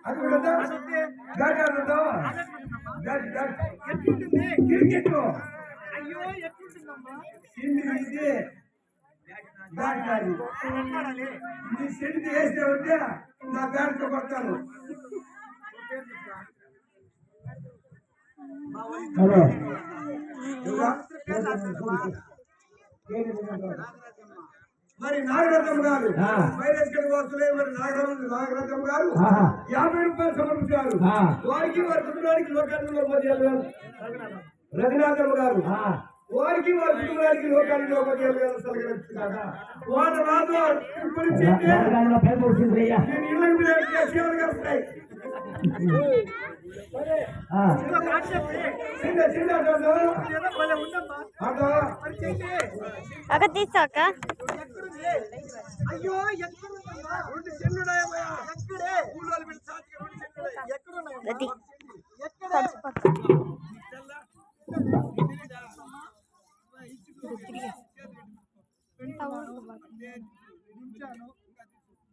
అది కూడా క్రికెట్ అయ్యో ఎట్లుంటుందమ్మా ఇది నీ సెంట్ వేస్తే ఉంటే నా బ్యాట్తో కొడతాను. హలో మరి నాగరత్నం గారు వైరస్ వస్తులే మరి నాగరత్నం గారు 50 రూపాయలు సమర్పించారు. వారికి వారి కుటుంబానికి లోకాలలో రఘునాథం గారు వారికి వారి కుటుంబానికి లోకాలలో వాళ్ళ రాదు అక్క తీసాక అయ్యో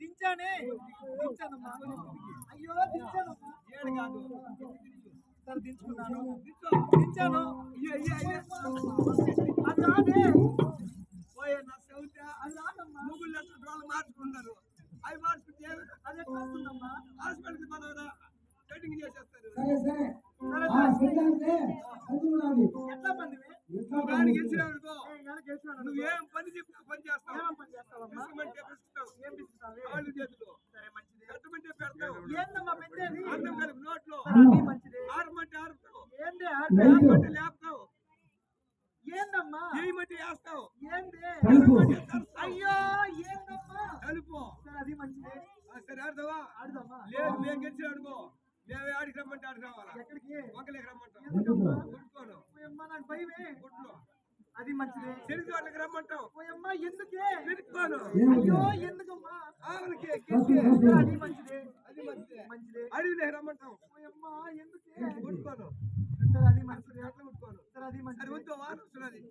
దించానే దించానమ్మా అయ్యో దించాను సరే దించుకున్నాను దించాను అదే ముగ్గులు మార్చుకున్నారు అవి మార్చుకుంటే అదే వస్తుందమ్మా హాస్పిటల్కి మన కటింగ్ చేసేస్తారు. ఎట్లా పంది గెలిచినావు నువ్వేం పని చెప్పినా పని చేస్తావు. ఏందమ్మా పెట్టేది అన్నం కలిపి నోట్లో ఆరమంటే ఆరుతావు ఏంది లేపుతావు ఏందమ్మా ఏమంటే వేస్తావు ఏంది అయ్యో ఏందమ్మా కలుపు సరే అది మంచిది సరే ఆడదావా ఆడదామా లేదు మేము గెలిచి ఆడుకో మేమే ఆడికి రమ్మంటే ఆడికి రావాలా ఎక్కడికి ఒకరికి రమ్మంటాం కొట్టుకోను నాకు భయమే కొట్లు అది మంచిది చెరుకు వాళ్ళకి రమ్మంటావు అమ్మా ఎందుకే పెట్టుకోను అయ్యో ఎందుకమ్మా ఆవులకి అది మంచిది అది మంచిది మంచిది అడవిలే రమ్మంటావు అమ్మా ఎందుకే కొట్టుకోను సరే అది మంచిది అట్లా కొట్టుకోను సరే అది మంచిది వద్దు వారు వస్తున్నది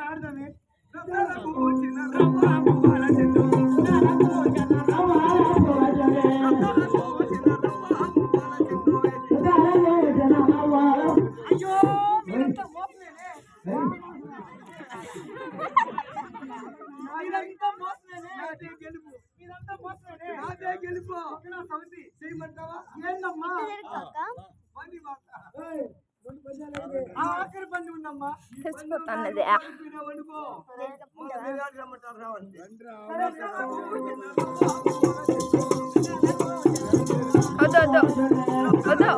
ఆడదామే అయ్యో మీరంతా మోసమేనే ఇదంతా మోసమేనే గెలుపు ఇదంతా మోసమేనే అదే గెలుపు సమితి చేయమంటావా ఏందమ్మా ఆఖరి బండి ఉందమ్మా తెచ్చిపోతాన్నది వద్దు వద్దు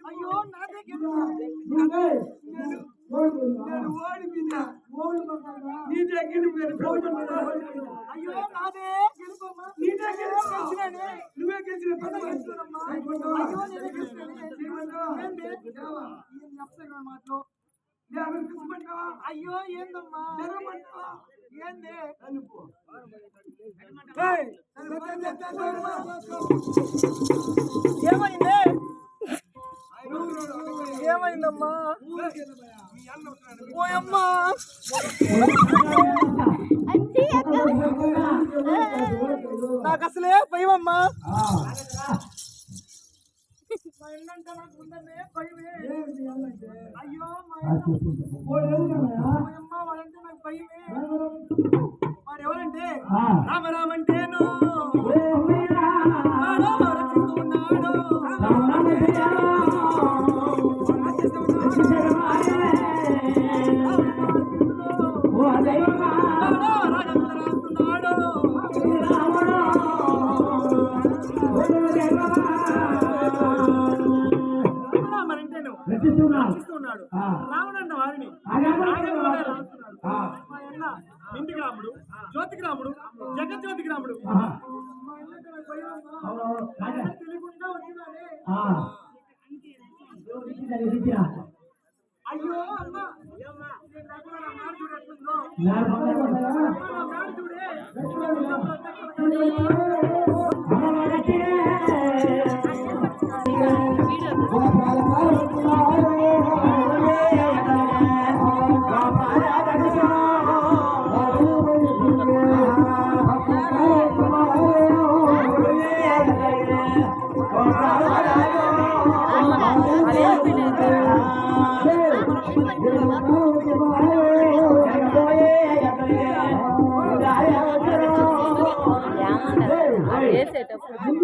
అయ్యో నాదే అయ్యో నాదే నువ్వే గెలిచిన మాటలు అయ్యో ఏందమ్మా ఏంది ఏమైంది ఏమైందమ్మా ఓయమ్మా నాకు అసలే భయమమ్మా ఇంకా నాకు ఉందనే భయమే. అయ్యో మా అమ్మ వాడంటే నాకు భయమే. వాడు ఎవరంటే రామరామంటేను వాడు రక్షిస్తూ ఉన్నాడు. రక్షిస్తున్నాడు రావణన్న వారిని ఇంటికి రాముడు జ్యోతికి రాముడు జగజ్యోతికి రాముడు తెలియకుండా వచ్చినానే. అయ్యో అమ్మ వేసేటప్పుడు